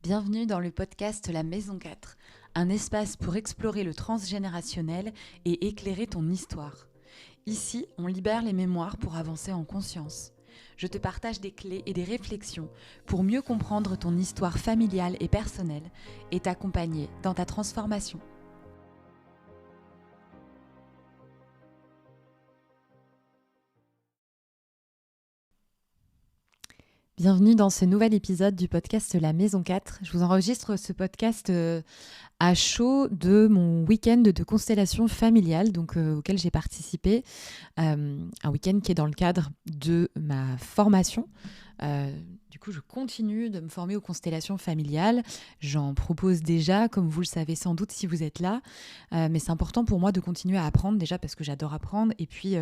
Bienvenue dans le podcast La Maison 4, un espace pour explorer le transgénérationnel et éclairer ton histoire. Ici, on libère les mémoires pour avancer en conscience. Je te partage des clés et des réflexions pour mieux comprendre ton histoire familiale et personnelle et t'accompagner dans ta transformation. Bienvenue dans ce nouvel épisode du podcast La Maison 4. Je vous enregistre ce podcast à chaud de mon week-end de constellation familiale auquel j'ai participé. Un week-end qui est dans le cadre de ma formation. Du coup, je continue de me former aux constellations familiales. J'en propose déjà, comme vous le savez sans doute si vous êtes là. Mais c'est important pour moi de continuer à apprendre, déjà parce que j'adore apprendre et puis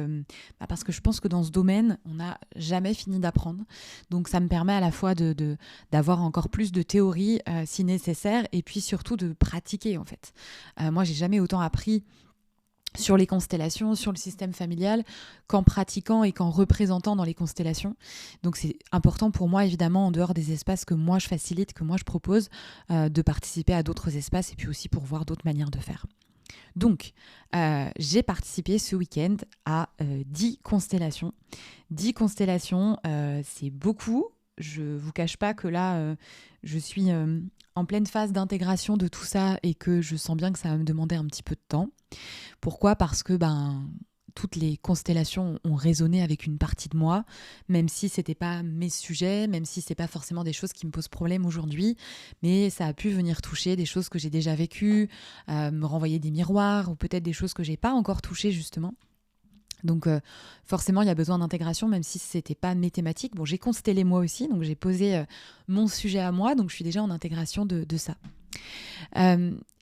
parce que je pense que dans ce domaine, on n'a jamais fini d'apprendre. Donc ça me permet à la fois d'avoir encore plus de théorie si nécessaire et puis surtout de pratiquer en fait. Moi, j'ai jamais autant appris sur les constellations, sur le système familial, qu'en pratiquant et qu'en représentant dans les constellations. Donc c'est important pour moi, évidemment, en dehors des espaces que moi je facilite, que moi je propose, de participer à d'autres espaces et puis aussi pour voir d'autres manières de faire. Donc, j'ai participé ce week-end à 10 constellations. 10 constellations, c'est beaucoup. Je ne vous cache pas que là, je suis en pleine phase d'intégration de tout ça et que je sens bien que ça va me demander un petit peu de temps. Pourquoi ? Parce que toutes les constellations ont résonné avec une partie de moi, même si ce n'était pas mes sujets, même si ce n'est pas forcément des choses qui me posent problème aujourd'hui, mais ça a pu venir toucher des choses que j'ai déjà vécues, me renvoyer des miroirs ou peut-être des choses que je n'ai pas encore touchées justement. Donc forcément, il y a besoin d'intégration, même si ce n'était pas mes thématiques. Bon, j'ai constellé moi aussi, donc j'ai posé mon sujet à moi, donc je suis déjà en intégration de ça.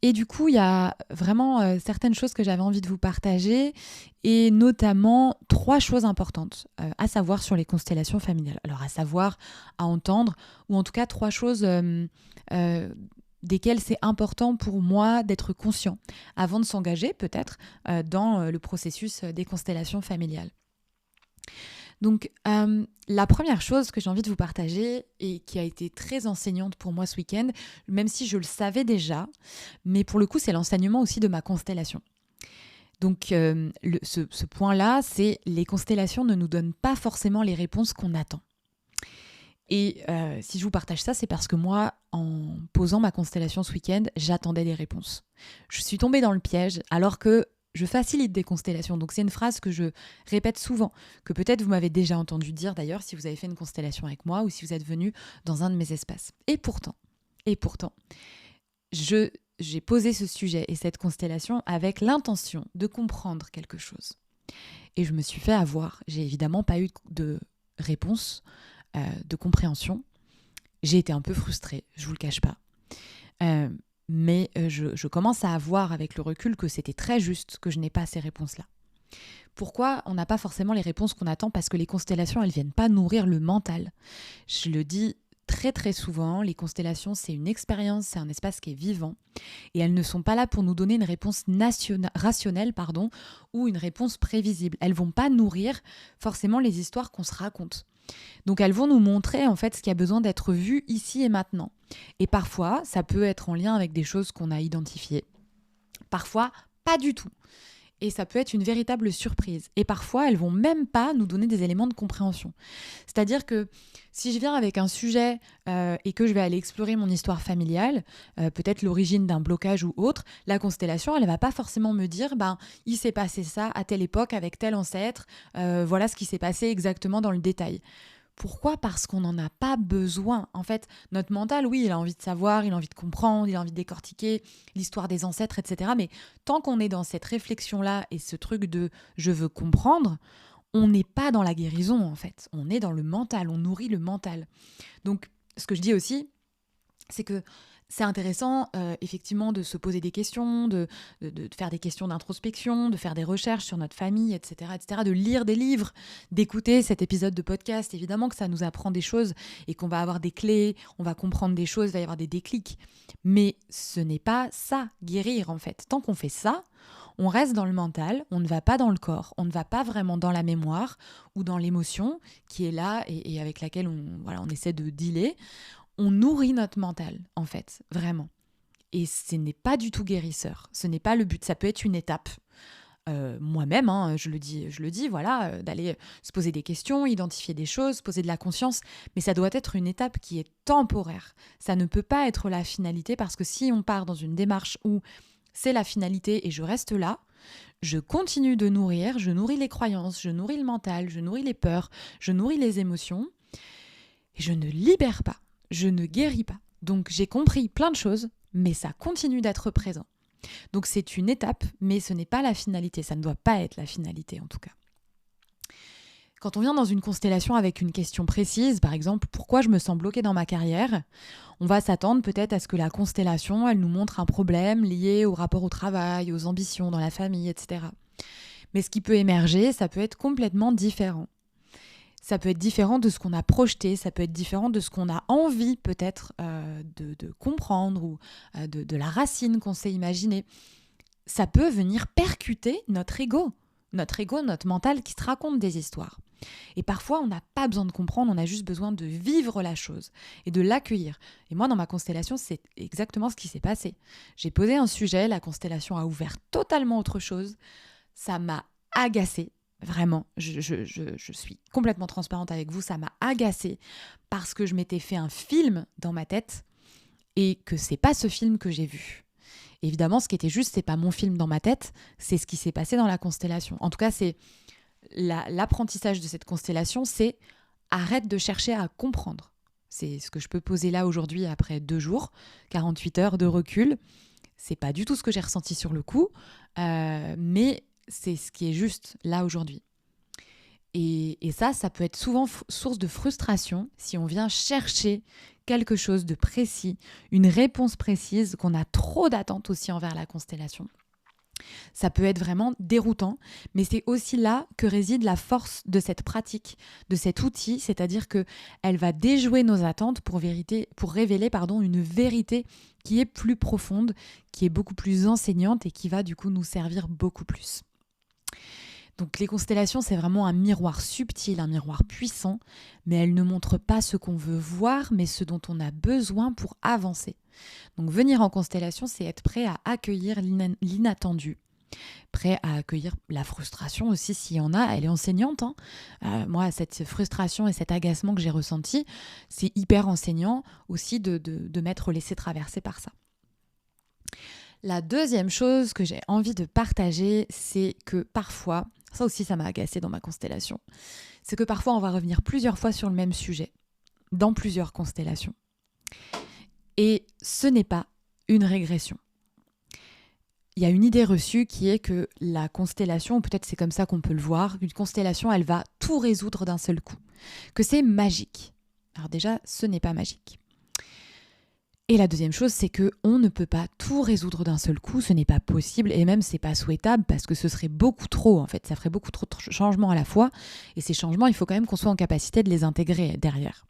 Et du coup, il y a vraiment certaines choses que j'avais envie de vous partager, et notamment 3 choses importantes à savoir sur les constellations familiales. Alors à savoir, à entendre, ou en tout cas 3 choses desquelles c'est important pour moi d'être conscient avant de s'engager peut-être dans le processus des constellations familiales. Donc, la première chose que j'ai envie de vous partager et qui a été très enseignante pour moi ce week-end, même si je le savais déjà, mais pour le coup, c'est l'enseignement aussi de ma constellation. Donc, ce point-là, c'est les constellations ne nous donnent pas forcément les réponses qu'on attend. Et si je vous partage ça, c'est parce que moi, en posant ma constellation ce week-end, j'attendais des réponses. Je suis tombée dans le piège alors que je facilite des constellations. Donc c'est une phrase que je répète souvent, que peut-être vous m'avez déjà entendu dire d'ailleurs si vous avez fait une constellation avec moi ou si vous êtes venu dans un de mes espaces. Et pourtant, j'ai posé ce sujet et cette constellation avec l'intention de comprendre quelque chose. Et je me suis fait avoir. J'ai évidemment pas eu de réponse, de compréhension. J'ai été un peu frustrée, je vous le cache pas. Mais je commence à avoir avec le recul que c'était très juste que je n'ai pas ces réponses-là. Pourquoi on n'a pas forcément les réponses qu'on attend ? Parce que les constellations, elles ne viennent pas nourrir le mental. Je le dis très très souvent, les constellations, c'est une expérience, c'est un espace qui est vivant. Et elles ne sont pas là pour nous donner une réponse rationnelle ou une réponse prévisible. Elles ne vont pas nourrir forcément les histoires qu'on se raconte. Donc elles vont nous montrer en fait ce qui a besoin d'être vu ici et maintenant. Et parfois, ça peut être en lien avec des choses qu'on a identifiées. Parfois, pas du tout. Et ça peut être une véritable surprise. Et parfois, elles vont même pas nous donner des éléments de compréhension. C'est-à-dire que si je viens avec un sujet et que je vais aller explorer mon histoire familiale, peut-être l'origine d'un blocage ou autre, la constellation, elle ne va pas forcément me dire il s'est passé ça à telle époque avec tel ancêtre, voilà ce qui s'est passé exactement dans le détail. Pourquoi ? Parce qu'on n'en a pas besoin. En fait, notre mental, oui, il a envie de savoir, il a envie de comprendre, il a envie de décortiquer l'histoire des ancêtres, etc. Mais tant qu'on est dans cette réflexion-là et ce truc de « je veux comprendre », on n'est pas dans la guérison, en fait. On est dans le mental, on nourrit le mental. Donc, ce que je dis aussi, c'est que c'est intéressant, effectivement, de se poser des questions, de faire des questions d'introspection, de faire des recherches sur notre famille, etc., de lire des livres, d'écouter cet épisode de podcast. Évidemment que ça nous apprend des choses et qu'on va avoir des clés, on va comprendre des choses, il va y avoir des déclics. Mais ce n'est pas ça, guérir, en fait. Tant qu'on fait ça, on reste dans le mental, on ne va pas dans le corps, on ne va pas vraiment dans la mémoire ou dans l'émotion qui est là et avec laquelle on essaie de dealer. on nourrit notre mental, en fait, vraiment. Et ce n'est pas du tout guérisseur. Ce n'est pas le but. Ça peut être une étape. Moi-même, je le dis, voilà, d'aller se poser des questions, identifier des choses, poser de la conscience, mais ça doit être une étape qui est temporaire. Ça ne peut pas être la finalité, parce que si on part dans une démarche où c'est la finalité et je reste là, je continue de nourrir, je nourris les croyances, je nourris le mental, je nourris les peurs, je nourris les émotions, et je ne libère pas, je ne guéris pas. Donc j'ai compris plein de choses, mais ça continue d'être présent. Donc c'est une étape, mais ce n'est pas la finalité. Ça ne doit pas être la finalité en tout cas. Quand on vient dans une constellation avec une question précise, par exemple, pourquoi je me sens bloquée dans ma carrière, on va s'attendre peut-être à ce que la constellation, elle nous montre un problème lié au rapport au travail, aux ambitions dans la famille, etc. Mais ce qui peut émerger, ça peut être complètement différent. Ça peut être différent de ce qu'on a projeté, ça peut être différent de ce qu'on a envie peut-être de comprendre ou de la racine qu'on s'est imaginée. Ça peut venir percuter notre ego, notre mental qui se raconte des histoires. Et parfois, on n'a pas besoin de comprendre, on a juste besoin de vivre la chose et de l'accueillir. Et moi, dans ma constellation, c'est exactement ce qui s'est passé. J'ai posé un sujet, la constellation a ouvert totalement autre chose. Ça m'a agacée. Vraiment, je suis complètement transparente avec vous, ça m'a agacée parce que je m'étais fait un film dans ma tête et que c'est pas ce film que j'ai vu. Évidemment, ce qui était juste, c'est pas mon film dans ma tête, c'est ce qui s'est passé dans la constellation. En tout cas, c'est l'apprentissage de cette constellation, c'est arrête de chercher à comprendre. C'est ce que je peux poser là aujourd'hui après 2 jours, 48 heures de recul. C'est pas du tout ce que j'ai ressenti sur le coup, mais c'est ce qui est juste là aujourd'hui. Et ça peut être souvent source de frustration si on vient chercher quelque chose de précis, une réponse précise, qu'on a trop d'attentes aussi envers la constellation. Ça peut être vraiment déroutant, mais c'est aussi là que réside la force de cette pratique, de cet outil, c'est-à-dire qu'elle va déjouer nos attentes pour révéler une vérité qui est plus profonde, qui est beaucoup plus enseignante et qui va du coup nous servir beaucoup plus. Donc les constellations, c'est vraiment un miroir subtil, un miroir puissant, mais elles ne montrent pas ce qu'on veut voir, mais ce dont on a besoin pour avancer. Donc venir en constellation, c'est être prêt à accueillir l'inattendu, prêt à accueillir la frustration aussi s'il y en a, elle est enseignante. Moi, cette frustration et cet agacement que j'ai ressenti, c'est hyper enseignant aussi de m'être laissé traverser par ça. La deuxième chose que j'ai envie de partager, c'est que parfois, ça aussi ça m'a agacée dans ma constellation, c'est que parfois on va revenir plusieurs fois sur le même sujet, dans plusieurs constellations. Et ce n'est pas une régression. Il y a une idée reçue qui est que la constellation, ou peut-être c'est comme ça qu'on peut le voir, une constellation, elle va tout résoudre d'un seul coup, que c'est magique. Alors déjà, ce n'est pas magique. Et la deuxième chose, c'est qu'on ne peut pas tout résoudre d'un seul coup, ce n'est pas possible et même c'est pas souhaitable parce que ce serait beaucoup trop en fait, ça ferait beaucoup trop de changements à la fois et ces changements, il faut quand même qu'on soit en capacité de les intégrer derrière.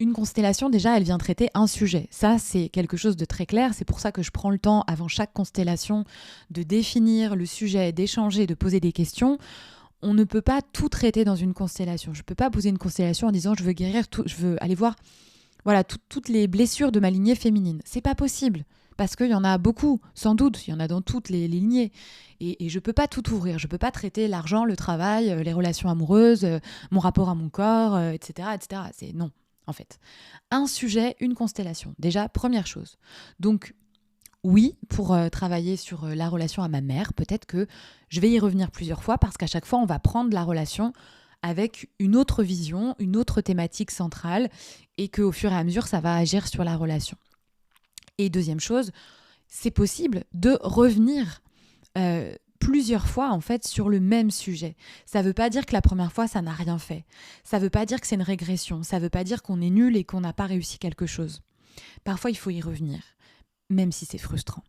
Une constellation, déjà, elle vient traiter un sujet. Ça, c'est quelque chose de très clair. C'est pour ça que je prends le temps, avant chaque constellation, de définir le sujet, d'échanger, de poser des questions. On ne peut pas tout traiter dans une constellation. Je ne peux pas poser une constellation en disant « je veux guérir tout, je veux aller voir toutes les blessures de ma lignée féminine ». C'est pas possible. Parce qu'il y en a beaucoup, sans doute. Il y en a dans toutes les lignées. Et je ne peux pas tout ouvrir. Je ne peux pas traiter l'argent, le travail, les relations amoureuses, mon rapport à mon corps, etc., etc. C'est non. En fait, un sujet, une constellation. Déjà, première chose. Donc, oui, pour travailler sur la relation à ma mère, peut-être que je vais y revenir plusieurs fois parce qu'à chaque fois, on va prendre la relation avec une autre vision, une autre thématique centrale et qu'au fur et à mesure, ça va agir sur la relation. Et deuxième chose, c'est possible de revenir plusieurs fois en fait sur le même sujet. Ça ne veut pas dire que la première fois ça n'a rien fait. Ça ne veut pas dire que c'est une régression. Ça ne veut pas dire qu'on est nul et qu'on n'a pas réussi quelque chose. Parfois il faut y revenir, même si c'est frustrant.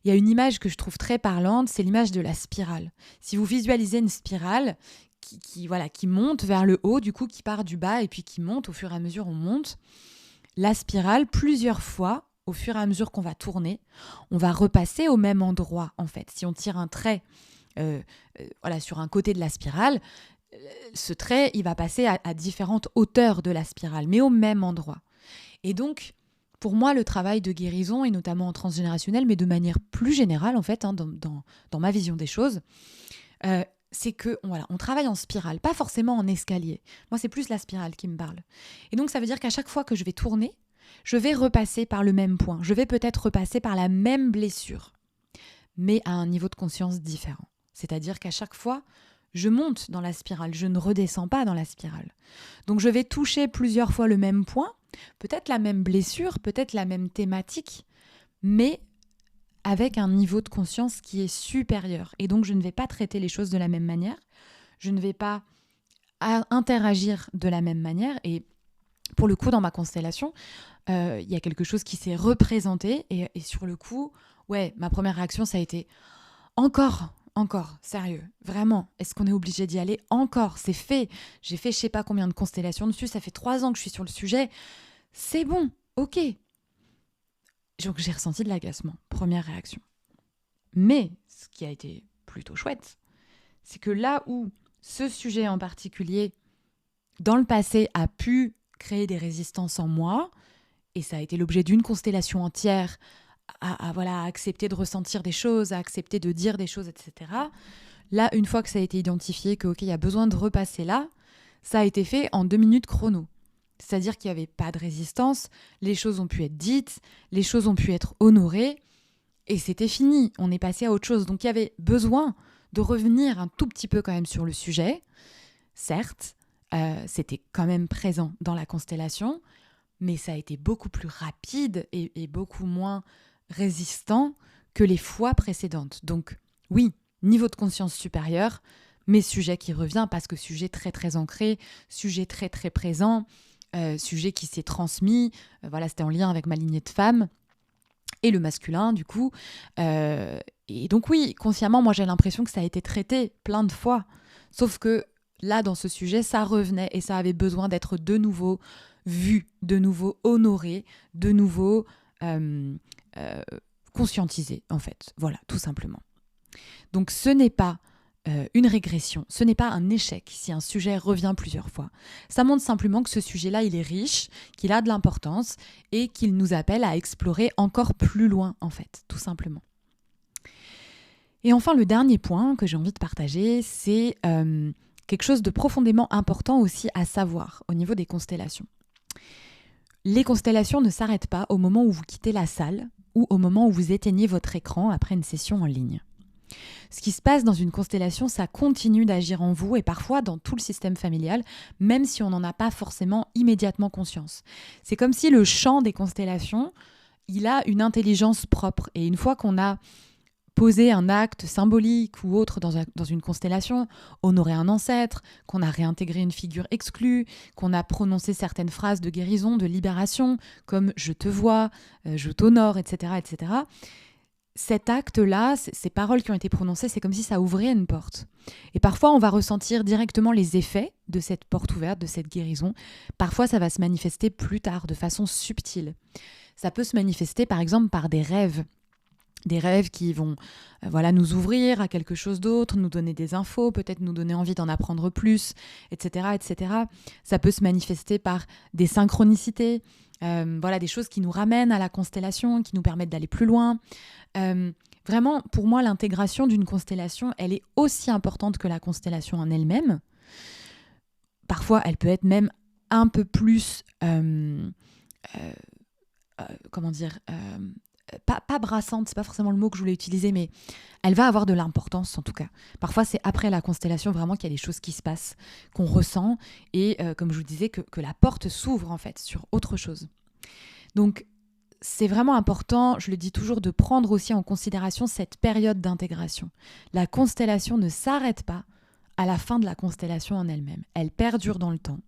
Il y a une image que je trouve très parlante, c'est l'image de la spirale. Si vous visualisez une spirale qui monte vers le haut, du coup qui part du bas et puis qui monte au fur et à mesure on monte, la spirale plusieurs fois, au fur et à mesure qu'on va tourner, on va repasser au même endroit en fait. Si on tire un trait sur un côté de la spirale, ce trait il va passer à différentes hauteurs de la spirale, mais au même endroit. Et donc, pour moi, le travail de guérison, et notamment en transgénérationnel, mais de manière plus générale, en fait, dans ma vision des choses, c'est que voilà, on travaille en spirale, pas forcément en escalier. Moi, c'est plus la spirale qui me parle. Et donc, ça veut dire qu'à chaque fois que je vais tourner, je vais repasser par le même point. Je vais peut-être repasser par la même blessure, mais à un niveau de conscience différent. C'est-à-dire qu'à chaque fois, je monte dans la spirale, je ne redescends pas dans la spirale. Donc, je vais toucher plusieurs fois le même point, peut-être la même blessure, peut-être la même thématique, mais avec un niveau de conscience qui est supérieur. Et donc, je ne vais pas traiter les choses de la même manière, je ne vais pas interagir de la même manière. Et pour le coup, dans ma constellation, il y a quelque chose qui s'est représenté. Et sur le coup, ouais, ma première réaction, ça a été encore, sérieux, vraiment, est-ce qu'on est obligé d'y aller? Encore, c'est fait. J'ai fait je sais pas combien de constellations dessus, ça fait 3 ans que je suis sur le sujet. C'est bon, ok. Donc j'ai ressenti de l'agacement, première réaction. Mais ce qui a été plutôt chouette, c'est que là où ce sujet en particulier, dans le passé, a pu créer des résistances en moi, et ça a été l'objet d'une constellation entière à accepter de ressentir des choses, à accepter de dire des choses, etc. Là, une fois que ça a été identifié, qu'il y a besoin de repasser là, ça a été fait en 2 minutes chrono. C'est-à-dire qu'il n'y avait pas de résistance, les choses ont pu être dites, les choses ont pu être honorées, et c'était fini, on est passé à autre chose. Donc il y avait besoin de revenir un tout petit peu quand même sur le sujet. Certes, c'était quand même présent dans la constellation, mais ça a été beaucoup plus rapide et beaucoup moins résistant que les fois précédentes. Donc oui, niveau de conscience supérieur, mais sujet qui revient parce que sujet très très ancré, sujet très très présent, sujet qui s'est transmis, voilà, c'était en lien avec ma lignée de femme et le masculin du coup. Et donc oui, consciemment, moi j'ai l'impression que ça a été traité plein de fois, sauf que là, dans ce sujet, ça revenait et ça avait besoin d'être de nouveau vu, de nouveau honoré, de nouveau conscientisé, en fait. Voilà, tout simplement. Donc ce n'est pas une régression, ce n'est pas un échec si un sujet revient plusieurs fois. Ça montre simplement que ce sujet-là, il est riche, qu'il a de l'importance et qu'il nous appelle à explorer encore plus loin, en fait, tout simplement. Et enfin, le dernier point que j'ai envie de partager, c'est quelque chose de profondément important aussi à savoir au niveau des constellations. Les constellations ne s'arrêtent pas au moment où vous quittez la salle ou au moment où vous éteignez votre écran après une session en ligne. Ce qui se passe dans une constellation, ça continue d'agir en vous et parfois dans tout le système familial, même si on n'en a pas forcément immédiatement conscience. C'est comme si le champ des constellations, il a une intelligence propre. Et une fois qu'on a posé un acte symbolique ou autre dans une constellation, honorer un ancêtre, qu'on a réintégré une figure exclue, qu'on a prononcé certaines phrases de guérison, de libération, comme « je te vois »,« je t'honore », etc., etc., cet acte-là, ces paroles qui ont été prononcées, c'est comme si ça ouvrait une porte. Et parfois, on va ressentir directement les effets de cette porte ouverte, de cette guérison. Parfois, ça va se manifester plus tard, de façon subtile. Ça peut se manifester, par exemple, par des rêves. Des rêves qui vont nous ouvrir à quelque chose d'autre, nous donner des infos, peut-être nous donner envie d'en apprendre plus, etc., etc. Ça peut se manifester par des synchronicités, des choses qui nous ramènent à la constellation, qui nous permettent d'aller plus loin. Vraiment, pour moi, l'intégration d'une constellation, elle est aussi importante que la constellation en elle-même. Parfois, elle peut être même un peu plus... pas brassante, c'est pas forcément le mot que je voulais utiliser, mais elle va avoir de l'importance en tout cas. Parfois, c'est après la constellation vraiment qu'il y a des choses qui se passent, qu'on ressent, et comme je vous disais, que la porte s'ouvre en fait sur autre chose. Donc, c'est vraiment important, je le dis toujours, de prendre aussi en considération cette période d'intégration. La constellation ne s'arrête pas à la fin de la constellation en elle-même. Elle perdure dans le temps.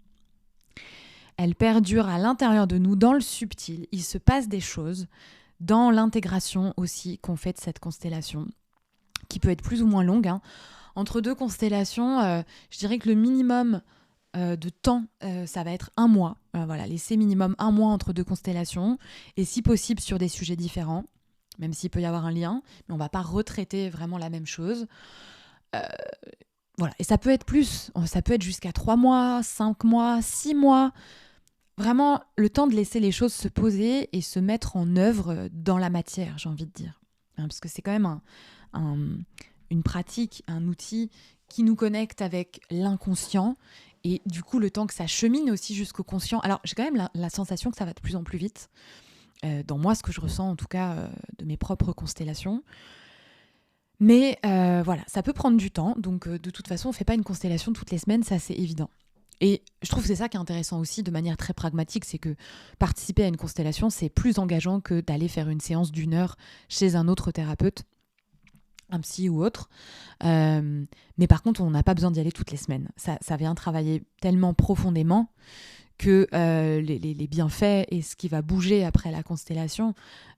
Elle perdure à l'intérieur de nous, dans le subtil. Il se passe des choses dans l'intégration aussi qu'on fait de cette constellation, qui peut être plus ou moins longue. Entre deux constellations, je dirais que le minimum de temps, ça va être 1 mois. Laisser minimum 1 mois entre deux constellations, et si possible sur des sujets différents, même s'il peut y avoir un lien, mais on ne va pas retraiter vraiment la même chose. Et ça peut être plus, ça peut être jusqu'à 3 mois, 5 mois, 6 mois. Vraiment, le temps de laisser les choses se poser et se mettre en œuvre dans la matière, j'ai envie de dire. Parce que c'est quand même une pratique, un outil qui nous connecte avec l'inconscient. Et du coup, le temps que ça chemine aussi jusqu'au conscient. Alors, j'ai quand même la sensation que ça va de plus en plus vite. Dans moi, ce que je ressens, en tout cas, de mes propres constellations. Mais voilà, ça peut prendre du temps. Donc, de toute façon, on ne fait pas une constellation toutes les semaines, ça, c'est évident. Et je trouve que c'est ça qui est intéressant aussi, de manière très pragmatique, c'est que participer à une constellation, c'est plus engageant que d'aller faire une séance d'1 heure chez un autre thérapeute, un psy ou autre. Mais par contre, on n'a pas besoin d'y aller toutes les semaines. Ça vient travailler tellement profondément que les bienfaits et ce qui va bouger après la constellation,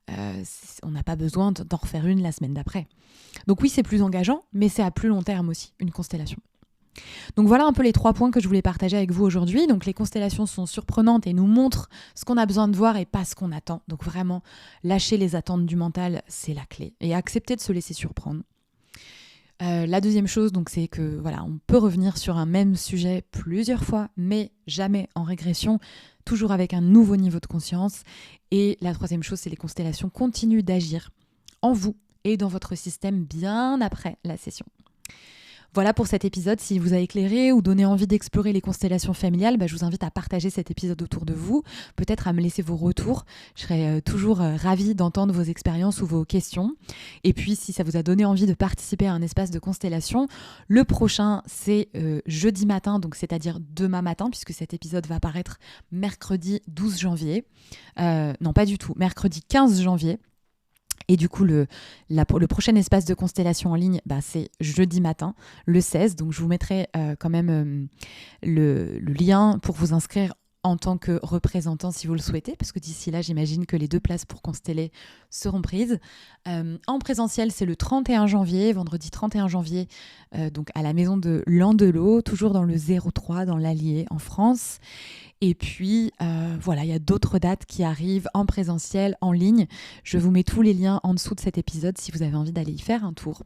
on n'a pas besoin d'en refaire une la semaine d'après. Donc oui, c'est plus engageant, mais c'est à plus long terme aussi, une constellation. Donc voilà un peu les 3 points que je voulais partager avec vous aujourd'hui. Donc les constellations sont surprenantes et nous montrent ce qu'on a besoin de voir et pas ce qu'on attend. Donc vraiment, lâcher les attentes du mental, c'est la clé. Et accepter de se laisser surprendre. La deuxième chose, donc, c'est que voilà, on peut revenir sur un même sujet plusieurs fois, mais jamais en régression, toujours avec un nouveau niveau de conscience. Et la troisième chose, c'est les constellations continuent d'agir en vous et dans votre système bien après la session. Voilà pour cet épisode. S'il vous a éclairé ou donné envie d'explorer les constellations familiales, je vous invite à partager cet épisode autour de vous, peut-être à me laisser vos retours. Je serais toujours ravie d'entendre vos expériences ou vos questions. Et puis, si ça vous a donné envie de participer à un espace de constellation, le prochain, c'est jeudi matin, donc c'est-à-dire demain matin, puisque cet épisode va paraître mercredi 12 janvier. Non, pas du tout, mercredi 15 janvier. Et du coup, le prochain espace de constellation en ligne, c'est jeudi matin, le 16. Donc, je vous mettrai quand même le lien pour vous inscrire en tant que représentant si vous le souhaitez, parce que d'ici là, j'imagine que les 2 places pour consteller seront prises. En présentiel, c'est le 31 janvier, vendredi 31 janvier, donc à la maison de Landelot, toujours dans le 03, dans l'Allier, en France. Et puis, voilà, il y a d'autres dates qui arrivent en présentiel, en ligne. Je vous mets tous les liens en dessous de cet épisode si vous avez envie d'aller y faire un tour.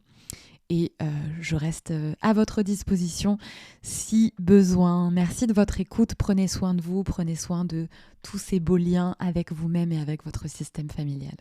Et je reste à votre disposition si besoin. Merci de votre écoute. Prenez soin de vous, prenez soin de tous ces beaux liens avec vous-même et avec votre système familial.